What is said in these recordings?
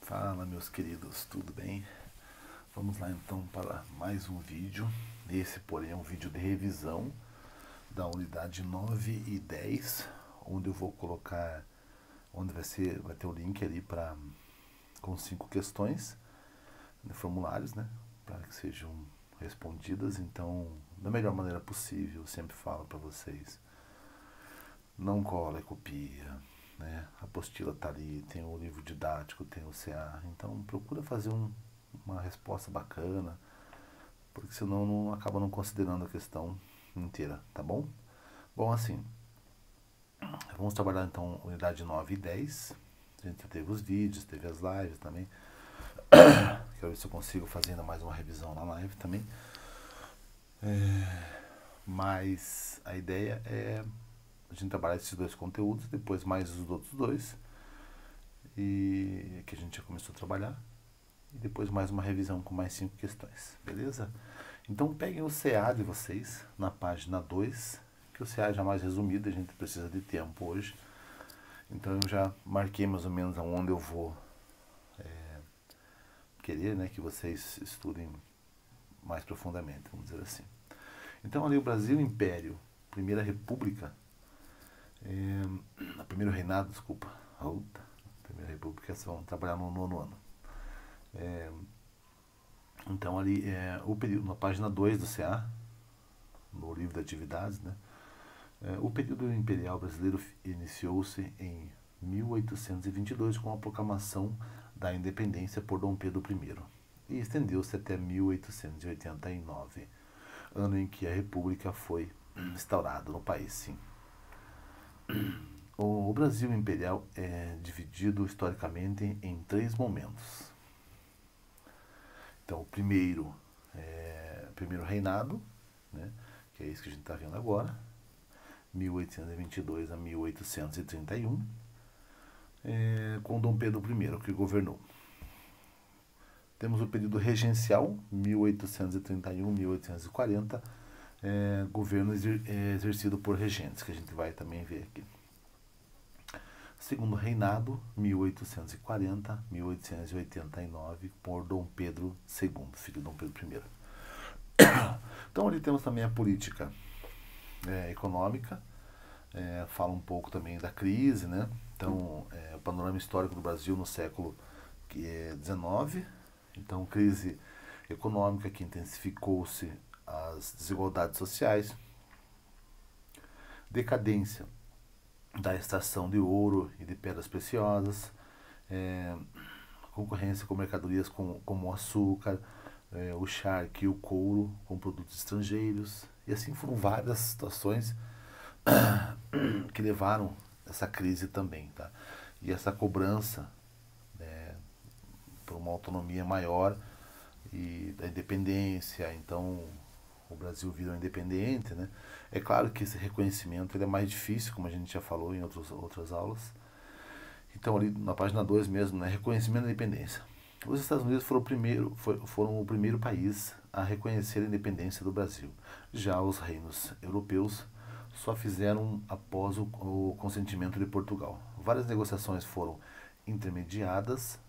Fala, meus queridos, tudo bem? Vamos lá então para mais um vídeo. Esse, porém, é um vídeo de revisão da unidade 9 e 10, onde eu vou colocar, vai ter o link ali com 5 questões, formulários, né, para que sejam respondidas. Então, da melhor maneira possível, eu sempre falo para vocês, não cola e copia, né? A apostila tá ali, tem o livro didático, tem o CA, então procura fazer uma resposta bacana, porque senão não acaba não considerando a questão inteira, tá bom? Bom, assim, vamos trabalhar então unidade 9 e 10. A gente teve os vídeos, teve as lives também. Quero ver se eu consigo fazer ainda mais uma revisão na live também. Mas a ideia é a gente trabalhar esses dois conteúdos, depois mais os outros dois, e que a gente já começou a trabalhar, e depois mais uma revisão com mais 5 questões, beleza? Então peguem o CA de vocês na página 2, que o CA é já mais resumido, a gente precisa de tempo hoje. Então eu já marquei mais ou menos aonde eu vou querer, né, que vocês estudem mais profundamente, vamos dizer assim. Então ali o Brasil Império, Primeira República, primeiro reinado, desculpa, Primeira República, só vamos trabalhar no 9º ano. Então ali o período, na página 2 do CA, no livro de atividades, né? O período imperial brasileiro iniciou-se em 1822 com a proclamação da independência por Dom Pedro I e estendeu-se até 1889, ano em que a República foi instaurada no país, sim. O Brasil imperial é dividido historicamente em 3 momentos. Então, o primeiro reinado, né, que é isso que a gente está vendo agora, 1822 a 1831, com Dom Pedro I, que governou. Temos o período regencial, 1831 a 1840, governo exercido por regentes, que a gente vai também ver aqui. Segundo reinado, 1840 a 1889, por Dom Pedro II, filho de Dom Pedro I. Então ali temos também a política econômica, fala um pouco também da crise, né? Então, o panorama histórico do Brasil no século XIX, então crise econômica que intensificou-se as desigualdades sociais, decadência da extração de ouro e de pedras preciosas, concorrência com mercadorias como o açúcar, o charque e o couro com produtos estrangeiros, e assim foram várias situações que levaram essa crise também, tá? E essa cobrança, por uma autonomia maior e da independência. Então o Brasil virou independente, né? É claro que esse reconhecimento ele é mais difícil, como a gente já falou em outras aulas. Então ali na página 2 mesmo, né? Reconhecimento da independência. Os Estados Unidos foram o primeiro país a reconhecer a independência do Brasil. Já os reinos europeus só fizeram após o consentimento de Portugal. Várias negociações foram intermediadas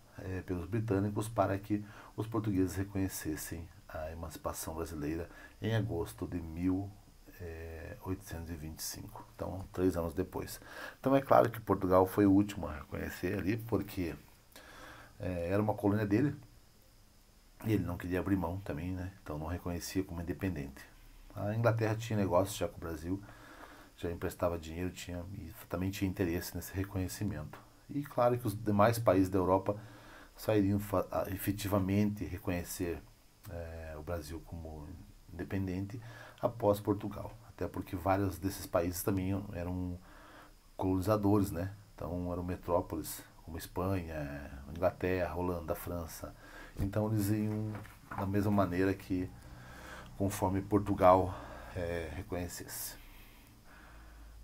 pelos britânicos para que os portugueses reconhecessem a emancipação brasileira em agosto de 1825. Então, 3 anos depois. Então é claro que Portugal foi o último a reconhecer ali, porque era uma colônia dele e ele não queria abrir mão também, né? Então não reconhecia como independente. A Inglaterra tinha negócios já com o Brasil, já emprestava dinheiro, e também tinha interesse nesse reconhecimento. E claro que os demais países da Europa só iriam efetivamente reconhecer o Brasil como independente após Portugal. Até porque vários desses países também eram colonizadores, né? Então eram metrópoles como Espanha, Inglaterra, Holanda, França. Então eles iam da mesma maneira que conforme Portugal reconhecesse.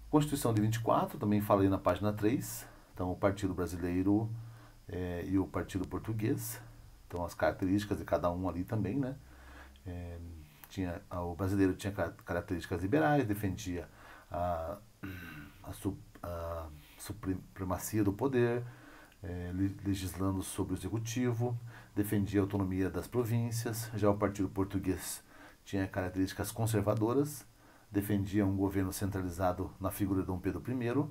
Constituição de 24, também falei na página 3. Então o Partido Brasileiro e o Partido Português. Então as características de cada um ali também, né? O brasileiro tinha características liberais, defendia a supremacia do poder, legislando sobre o executivo, defendia a autonomia das províncias. Já o Partido Português tinha características conservadoras, defendia um governo centralizado na figura de Dom Pedro I,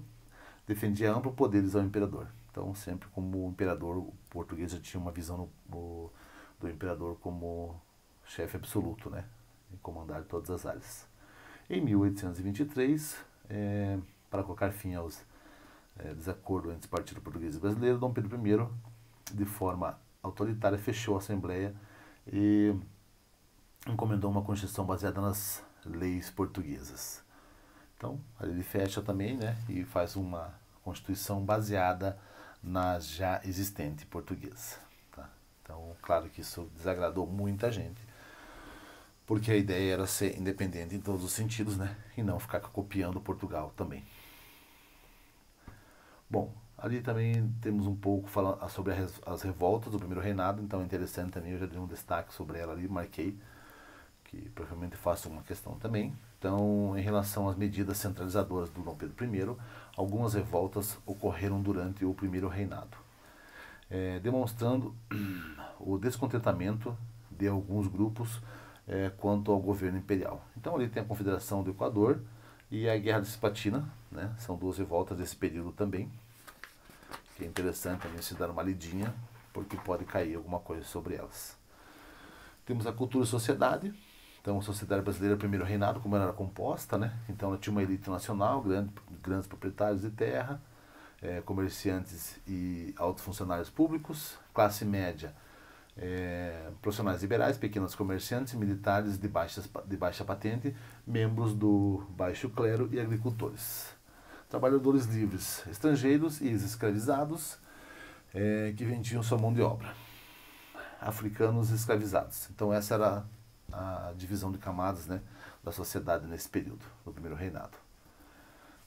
defendia amplos poderes ao imperador. Então, sempre como imperador, o português já tinha uma visão do imperador como chefe absoluto, né, em comandar todas as áreas. Em 1823, para colocar fim aos desacordos entre o Partido Português e Brasileiro, Dom Pedro I, de forma autoritária, fechou a Assembleia e encomendou uma Constituição baseada nas leis portuguesas. Então, ele fecha também, né, e faz uma Constituição baseada na já existente portuguesa. Tá? Então, claro que isso desagradou muita gente, porque a ideia era ser independente em todos os sentidos, né, e não ficar copiando Portugal também. Bom, ali também temos um pouco falando sobre as revoltas do primeiro reinado, então é interessante também, eu já dei um destaque sobre ela ali, marquei, que provavelmente faço uma questão também. Então, em relação às medidas centralizadoras do Dom Pedro I, algumas revoltas ocorreram durante o primeiro reinado, demonstrando o descontentamento de alguns grupos quanto ao governo imperial. Então, ali tem a Confederação do Equador e a Guerra de Cisplatina, né? São duas revoltas desse período também, que é interessante também se dar uma lidinha, porque pode cair alguma coisa sobre elas. Temos a cultura e sociedade. Então, a sociedade brasileira, primeiro reinado, como ela era composta, né? Então, ela tinha uma elite nacional, grandes proprietários de terra, comerciantes e altos funcionários públicos, classe média, profissionais liberais, pequenos comerciantes, militares de baixa patente, membros do baixo clero e agricultores. Trabalhadores livres, estrangeiros e ex-escravizados que vendiam sua mão de obra. Africanos escravizados. Então, essa era a divisão de camadas, né, da sociedade nesse período, do primeiro reinado.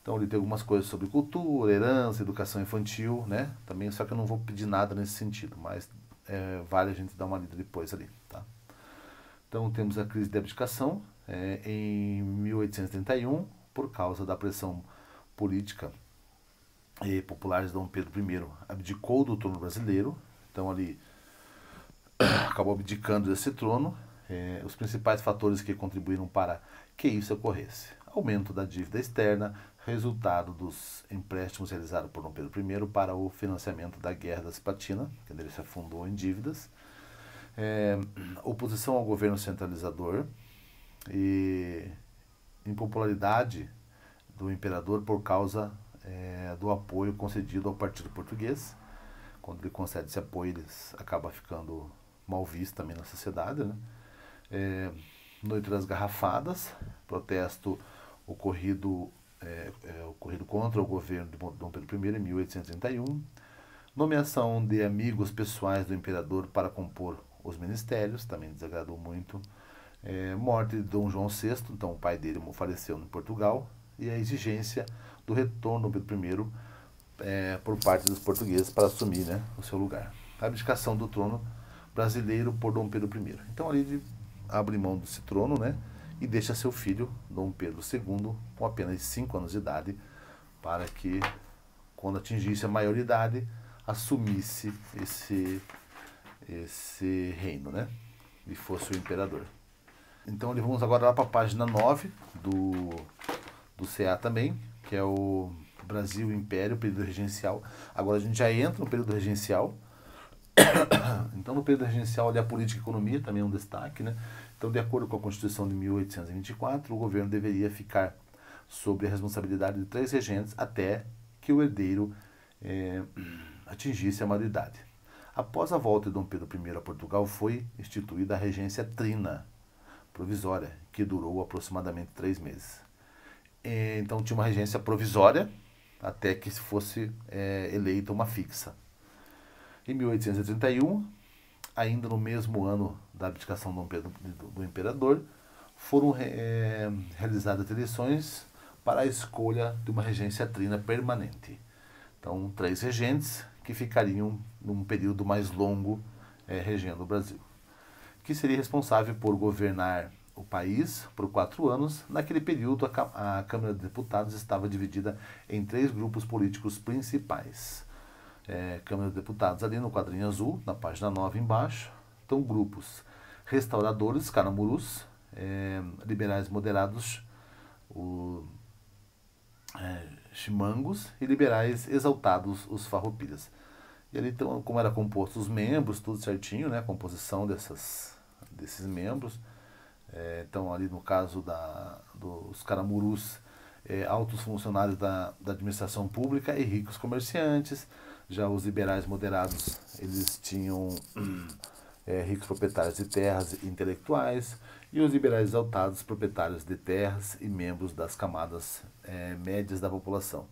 Então, ali tem algumas coisas sobre cultura, herança, educação infantil, né, também, só que eu não vou pedir nada nesse sentido, mas vale a gente dar uma lida depois ali, tá? Então, temos a crise de abdicação em 1831, por causa da pressão política e popular de Dom Pedro I, abdicou do trono brasileiro. Então, ali acabou abdicando desse trono. Os principais fatores que contribuíram para que isso ocorresse: aumento da dívida externa, resultado dos empréstimos realizados por Dom Pedro I para o financiamento da Guerra da Cisplatina, que ele se afundou em dívidas, oposição ao governo centralizador e impopularidade do imperador por causa do apoio concedido ao Partido Português. Quando ele concede esse apoio, ele acaba ficando mal visto também na sociedade, né? Noite das Garrafadas, protesto ocorrido contra o governo de Dom Pedro I em 1831, nomeação de amigos pessoais do imperador para compor os ministérios, também desagradou muito, morte de Dom João VI, então o pai dele faleceu em Portugal, e a exigência do retorno do Dom Pedro I por parte dos portugueses para assumir, né, o seu lugar. A abdicação do trono brasileiro por Dom Pedro I. Então ali ele abre mão desse trono, né, e deixa seu filho, Dom Pedro II, com apenas 5 anos de idade, para que, quando atingisse a maioridade, assumisse esse reino, né, e fosse o imperador. Então, vamos agora lá para a página 9 do CA também, que é o Brasil Império, período regencial. Agora a gente já entra no período regencial. Então, no período regencial, ali, a política e a economia também é um destaque, né? Então, de acordo com a Constituição de 1824, o governo deveria ficar sob a responsabilidade de 3 regentes até que o herdeiro atingisse a maioridade. Após a volta de Dom Pedro I a Portugal, foi instituída a regência trina provisória, que durou aproximadamente 3 meses. Então, tinha uma regência provisória até que fosse eleita uma fixa. Em 1831, ainda no mesmo ano da abdicação do imperador, foram realizadas eleições para a escolha de uma regência trina permanente. Então, 3 regentes que ficariam num período mais longo regendo o Brasil, que seria responsável por governar o país por 4 anos. Naquele período, a Câmara de Deputados estava dividida em 3 grupos políticos principais. Câmara de Deputados ali no quadrinho azul, na página 9 embaixo. Então, grupos restauradores, caramurus, liberais moderados, chimangos, e liberais exaltados, os farroupilhas. E ali, então, como era composto os membros, tudo certinho, né, a composição desses membros. Então, ali no caso dos caramurus, altos funcionários da administração pública e ricos comerciantes. Já os liberais moderados, eles tinham ricos proprietários de terras e intelectuais, e os liberais exaltados, proprietários de terras e membros das camadas médias da população.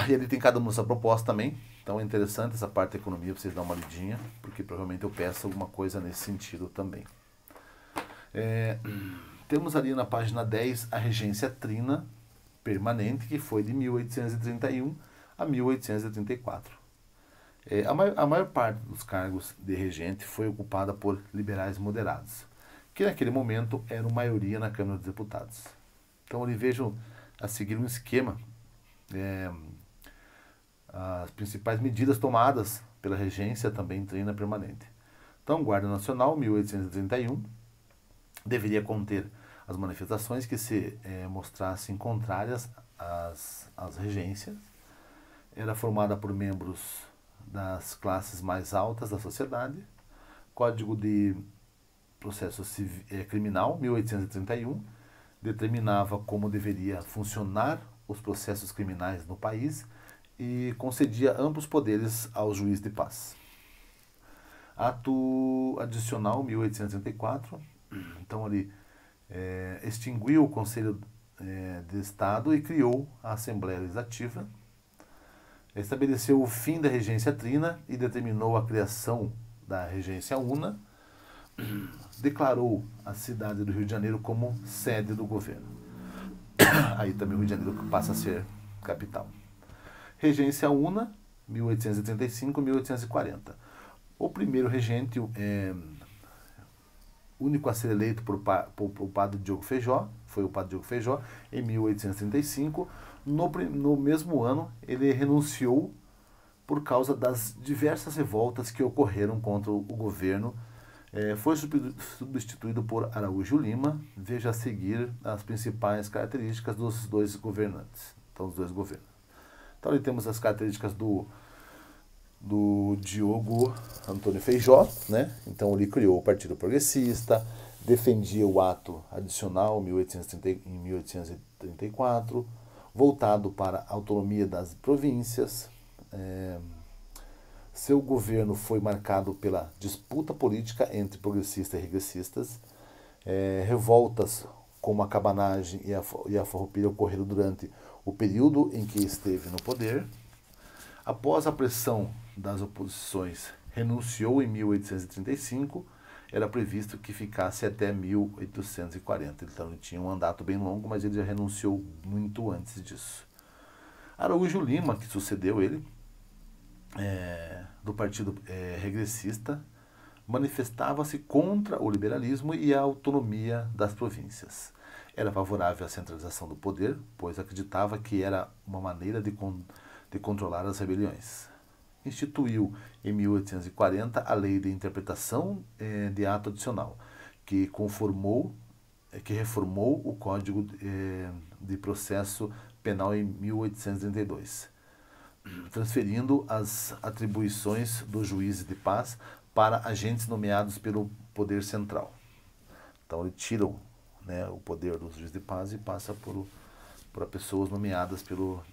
E ele tem cada uma sua proposta também, então é interessante essa parte da economia para vocês darem uma lidinha, porque provavelmente eu peço alguma coisa nesse sentido também. Temos ali na página 10 a regência trina permanente, que foi de 1831 a 1834. A maior parte dos cargos de regente foi ocupada por liberais moderados, que naquele momento eram maioria na Câmara dos Deputados. Então ali vejo a seguir um esquema, as principais medidas tomadas pela regência também trina permanente. Então, Guarda Nacional, 1831, deveria conter as manifestações que se mostrassem contrárias às regências. Era formada por membros das classes mais altas da sociedade. Código de Processo Criminal, 1831, determinava como deveria funcionar os processos criminais no país e concedia amplos poderes ao juiz de paz. Ato Adicional, 1834, então ali extinguiu o Conselho de Estado e criou a Assembleia Legislativa. Estabeleceu o fim da regência trina e determinou a criação da regência una. Declarou a cidade do Rio de Janeiro como sede do governo. Aí também o Rio de Janeiro passa a ser capital. Regência una, 1835-1840. O primeiro regente único a ser eleito por o padre Diogo Feijó, foi o padre Diogo Feijó, em 1835. No mesmo ano, ele renunciou por causa das diversas revoltas que ocorreram contra o governo. Foi substituído por Araújo Lima. Veja a seguir as principais características dos dois governantes. Então, os dois governos. Então, ali temos as características do Diogo Antônio Feijó, né? Então ele criou o Partido Progressista, defendia o Ato Adicional em 1834, voltado para a autonomia das províncias. Seu governo foi marcado pela disputa política entre progressistas e regressistas. Revoltas como a cabanagem e a farroupilha ocorreram durante o período em que esteve no poder. Após a pressão das oposições, renunciou em 1835, era previsto que ficasse até 1840. Então ele tinha um mandato bem longo, mas ele já renunciou muito antes disso. Araújo Lima, que sucedeu ele, do Partido Regressista, manifestava-se contra o liberalismo e a autonomia das províncias. Era favorável à centralização do poder, pois acreditava que era uma maneira de controlar as rebeliões. Instituiu em 1840 a Lei de Interpretação de Ato Adicional, que reformou o Código de Processo Penal em 1832, transferindo as atribuições dos juízes de paz para agentes nomeados pelo poder central. Então ele tira o poder dos juízes de paz e passa por pessoas nomeadas pelo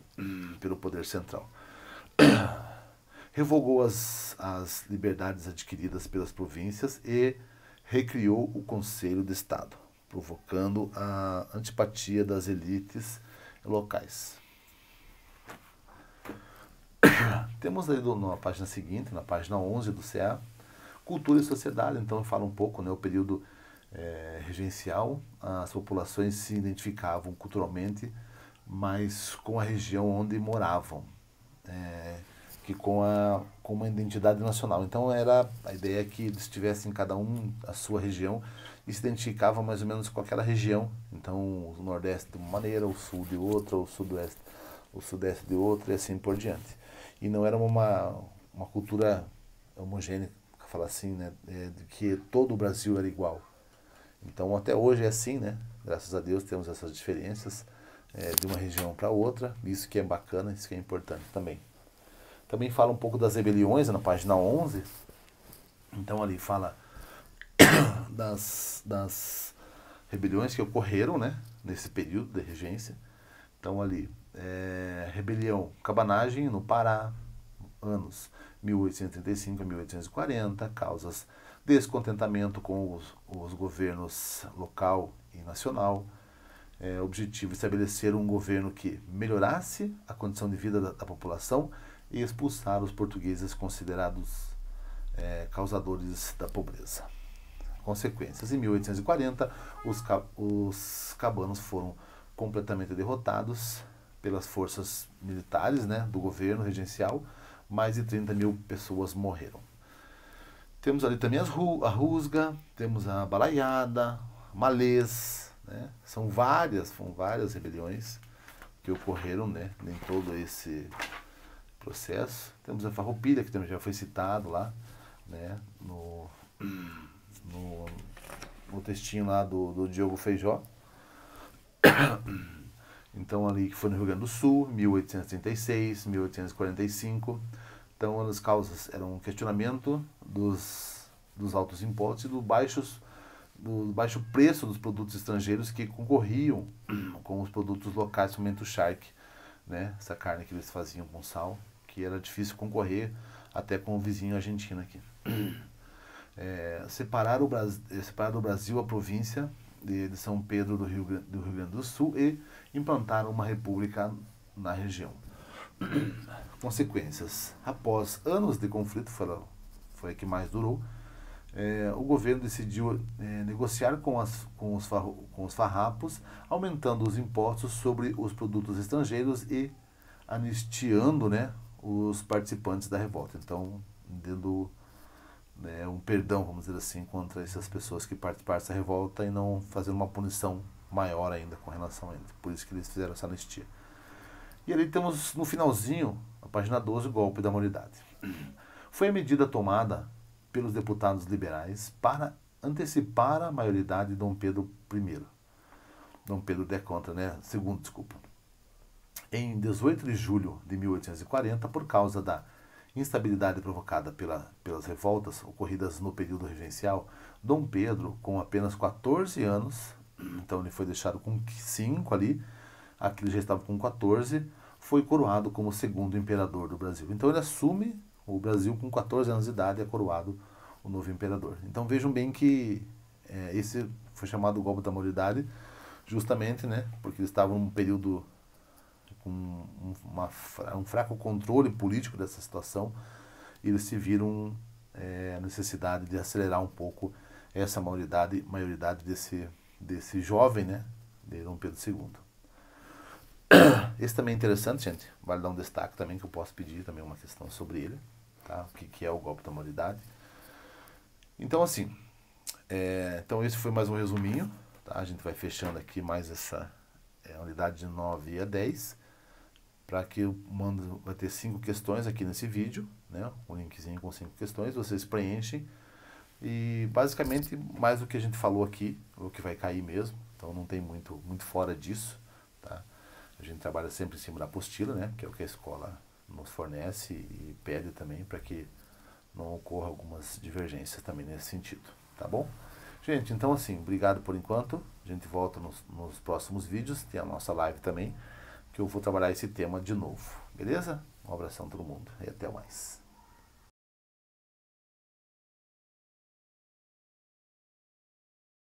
poder central. Revogou as liberdades adquiridas pelas províncias e recriou o Conselho de Estado, provocando a antipatia das elites locais. Temos aí na página seguinte, na página 11 do CA, Cultura e Sociedade. Então fala um pouco, o período regencial. As populações se identificavam culturalmente mas com a região onde moravam, que com uma identidade nacional. Então a ideia que eles tivessem cada um a sua região e se identificava mais ou menos com aquela região. Então, o Nordeste de uma maneira, o Sul de outra, o Sudeste de outra e assim por diante. E não era uma cultura homogênea, falar assim, né, de que todo o Brasil era igual. Então, até hoje é assim, né? Graças a Deus temos essas diferenças de uma região para outra, isso que é bacana, isso que é importante também. Também fala um pouco das rebeliões, na página 11. Então, ali fala das rebeliões que ocorreram, né, nesse período de regência. Então, ali, rebelião, cabanagem no Pará, anos 1835 a 1840, causas descontentamento com os governos local e nacional, objetivo estabelecer um governo que melhorasse a condição de vida da população e expulsar os portugueses considerados causadores da pobreza. Consequências. Em 1840, os cabanos foram completamente derrotados pelas forças militares, né, do governo regencial. Mais de 30 mil pessoas morreram. Temos ali também a Rusga, temos a Balaiada, Malês, né? São várias rebeliões que ocorreram, né, em todo esse processo. Temos a Farroupilha, que também já foi citado lá, né, no textinho lá do Diogo Feijó. Então, ali que foi no Rio Grande do Sul, 1836, 1845. Então, as causas eram um questionamento dos altos impostos e do baixo preço dos produtos estrangeiros que concorriam com os produtos locais, somente o charque, né? Essa carne que eles faziam com sal, que era difícil concorrer até com o vizinho argentino aqui. Separar do Brasil a província de São Pedro do Rio Grande do Sul e implantaram uma república na região. Consequências. Após anos de conflito, foi a que mais durou, o governo decidiu negociar com os farrapos, aumentando os impostos sobre os produtos estrangeiros e anistiando, né, os participantes da revolta. Então, dando um perdão, vamos dizer assim, contra essas pessoas que participaram dessa revolta e não fazendo uma punição maior ainda com relação a eles. Por isso que eles fizeram essa anistia. E ali temos no finalzinho, a página 12, o golpe da maioridade. Foi a medida tomada pelos deputados liberais para antecipar a maioridade de Dom Pedro I. Dom Pedro II, desculpa. Em 18 de julho de 1840, por causa da instabilidade provocada pelas revoltas ocorridas no período regencial, Dom Pedro, com apenas 14 anos, então ele foi deixado com 5 ali, aqui ele já estava com 14, foi coroado como segundo imperador do Brasil. Então ele assume o Brasil com 14 anos de idade e é coroado o novo imperador. Então vejam bem que esse foi chamado o golpe da maioridade, justamente, né, porque eles estavam num período com um fraco controle político dessa situação, e eles se viram a necessidade de acelerar um pouco essa maioridade desse jovem, né, de Dom Pedro II. Esse também é interessante, gente, vale dar um destaque também, que eu posso pedir também uma questão sobre ele, tá? O que é o golpe da maioridade. Então, assim, então esse foi mais um resuminho, tá? A gente vai fechando aqui mais essa unidade de 9 a 10, para que eu mando, vai ter 5 questões aqui nesse vídeo, né? Um linkzinho com 5 questões, vocês preenchem, e basicamente mais do que a gente falou aqui, o que vai cair mesmo, então não tem muito fora disso, tá? A gente trabalha sempre em cima da apostila, né? Que é o que a escola nos fornece e pede também, para que não ocorra algumas divergências também nesse sentido, tá bom? Gente, então assim, obrigado por enquanto, a gente volta nos próximos vídeos, tem a nossa live também, que eu vou trabalhar esse tema de novo, beleza? Um abração a todo mundo e até mais.